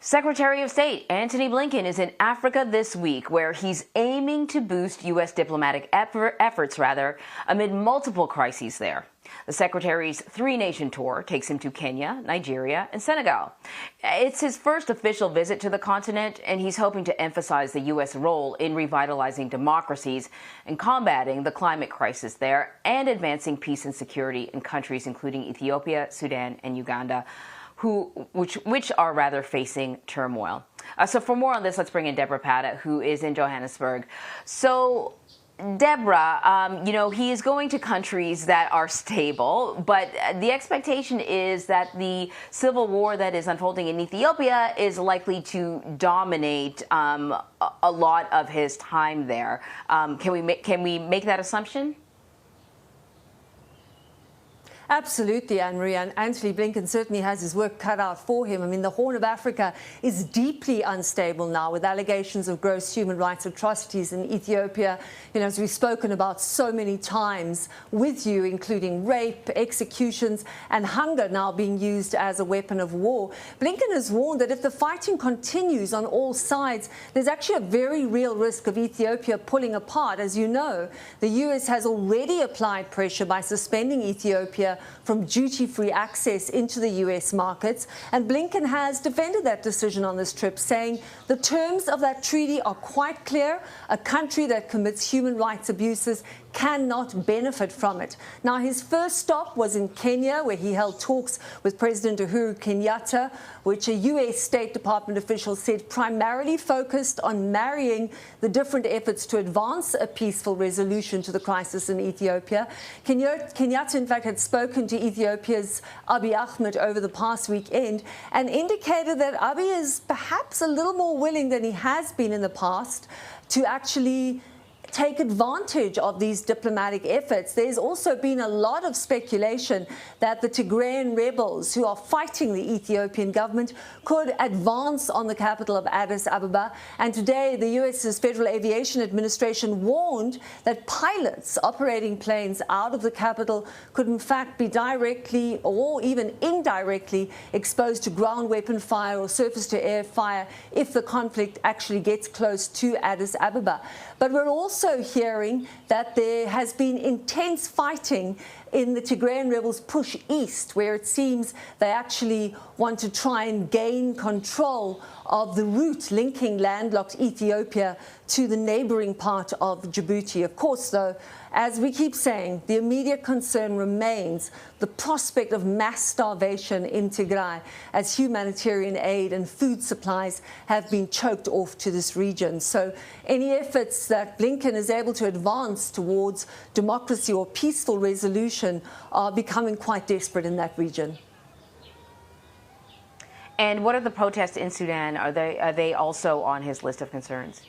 Secretary of State Antony Blinken is in Africa this week, where he's aiming to boost U.S. diplomatic efforts amid multiple crises there. The Secretary's three-nation tour takes him to Kenya, Nigeria, and Senegal. It's his first official visit to the continent, and he's hoping to emphasize the U.S. role in revitalizing democracies and combating the climate crisis there and advancing peace and security in countries including Ethiopia, Sudan, and Uganda, which are facing turmoil. So for more on this, let's bring in Debora Patta, who is in Johannesburg. So, Debora, he is going to countries that are stable, but the expectation is that the civil war that is unfolding in Ethiopia is likely to dominate a lot of his time there. Can we make that assumption? Absolutely, Anne-Marie, and Antony Blinken certainly has his work cut out for him. I mean, the Horn of Africa is deeply unstable now, with allegations of gross human rights atrocities in Ethiopia, as we've spoken about so many times with you, including rape, executions, and hunger now being used as a weapon of war. Blinken has warned that if the fighting continues on all sides, there's actually a very real risk of Ethiopia pulling apart. As you know, the U.S. has already applied pressure by suspending Ethiopia from duty-free access into the U.S. markets, and Blinken has defended that decision on this trip, saying the terms of that treaty are quite clear. A country that commits human rights abuses cannot benefit from it. Now, his first stop was in Kenya, where he held talks with President Uhuru Kenyatta, which a U.S. State Department official said primarily focused on marrying the different efforts to advance a peaceful resolution to the crisis in Ethiopia. Kenyatta, in fact, had spoken to Ethiopia's Abiy Ahmed over the past weekend and indicated that Abiy is perhaps a little more willing than he has been in the past to actually take advantage of these diplomatic efforts. There's also been a lot of speculation that the Tigrayan rebels who are fighting the Ethiopian government could advance on the capital of Addis Ababa. And today, the U.S.'s Federal Aviation Administration warned that pilots operating planes out of the capital could in fact be directly or even indirectly exposed to ground weapon fire or surface-to-air fire if the conflict actually gets close to Addis Ababa. But we're also hearing that there has been intense fighting in the Tigrayan rebels' push east, where it seems they actually want to try and gain control of the route linking landlocked Ethiopia to the neighboring part of Djibouti. Of course, though, as we keep saying, the immediate concern remains the prospect of mass starvation in Tigray, as humanitarian aid and food supplies have been choked off to this region. So any efforts that Blinken is able to advance towards democracy or peaceful resolution are becoming quite desperate in that region. And what are the protests in Sudan? Are they also on his list of concerns?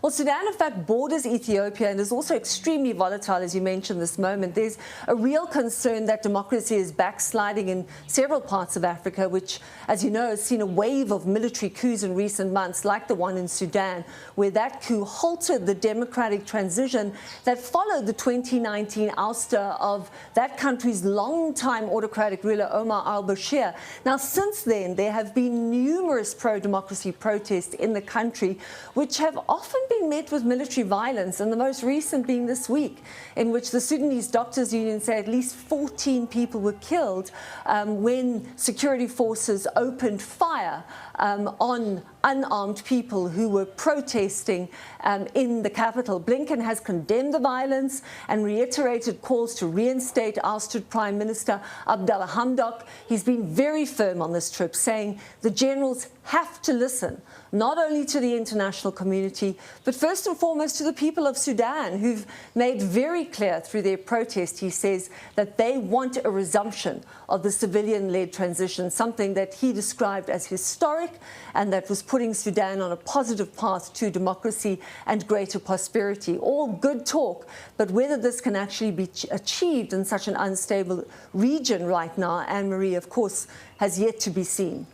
Well, Sudan, in fact, borders Ethiopia and is also extremely volatile, as you mentioned this moment. There's a real concern that democracy is backsliding in several parts of Africa, which, as you know, has seen a wave of military coups in recent months, like the one in Sudan, where that coup halted the democratic transition that followed the 2019 ouster of that country's longtime autocratic ruler, Omar al-Bashir. Now, since then, there have been numerous pro-democracy protests in the country, which have often been met with military violence, and the most recent being this week, in which the Sudanese Doctors Union say at least 14 people were killed when security forces opened fire on unarmed people who were protesting in the capital. Blinken has condemned the violence and reiterated calls to reinstate ousted Prime Minister Abdallah Hamdok. He's been very firm on this trip, saying the generals have to listen not only to the international community, but first and foremost to the people of Sudan, who've made very clear through their protest, he says, that they want a resumption of the civilian-led transition, something that he described as historic and that was putting Sudan on a positive path to democracy and greater prosperity. All good talk, but whether this can actually be achieved in such an unstable region right now, Anne-Marie, of course, has yet to be seen.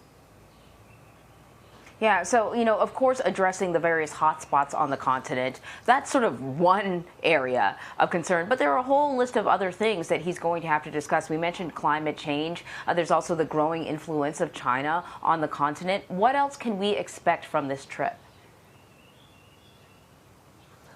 Yeah, so, of course, addressing the various hotspots on the continent, that's sort of one area of concern. But there are a whole list of other things that he's going to have to discuss. We mentioned climate change. There's also the growing influence of China on the continent. What else can we expect from this trip?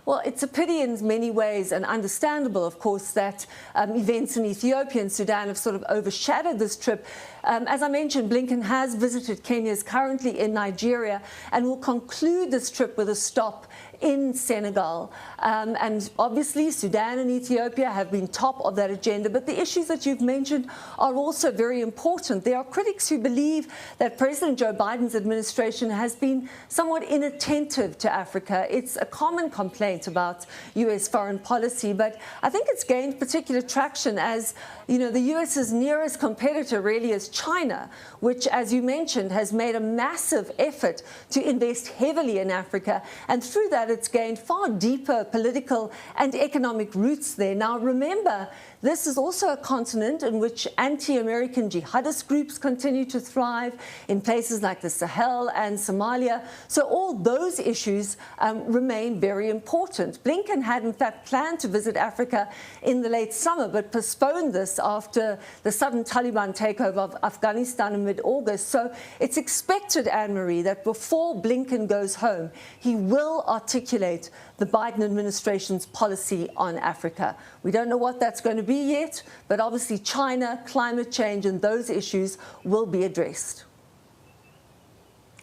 Well, it's a pity in many ways, and understandable, of course, that events in Ethiopia and Sudan have sort of overshadowed this trip. As I mentioned, Blinken has visited Kenya, is currently in Nigeria, and will conclude this trip with a stop in Senegal. And obviously, Sudan and Ethiopia have been top of that agenda. But the issues that you've mentioned are also very important. There are critics who believe that President Joe Biden's administration has been somewhat inattentive to Africa. It's a common complaint about U.S. foreign policy, but I think it's gained particular traction as, the U.S.'s nearest competitor really is China, which, as you mentioned, has made a massive effort to invest heavily in Africa. And through that, it's gained far deeper political and economic roots there. Now, remember, this is also a continent in which anti-American jihadist groups continue to thrive in places like the Sahel and Somalia. So all those issues remain very important. Blinken had, in fact, planned to visit Africa in the late summer, but postponed this after the sudden Taliban takeover of Afghanistan in mid-August. So it's expected, Anne-Marie, that before Blinken goes home, he will articulate the Biden administration's policy on Africa. We don't know what that's going to be yet, but obviously China, climate change, and those issues will be addressed.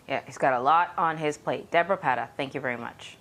Yeah, he's got a lot on his plate. Debora Patta, thank you very much.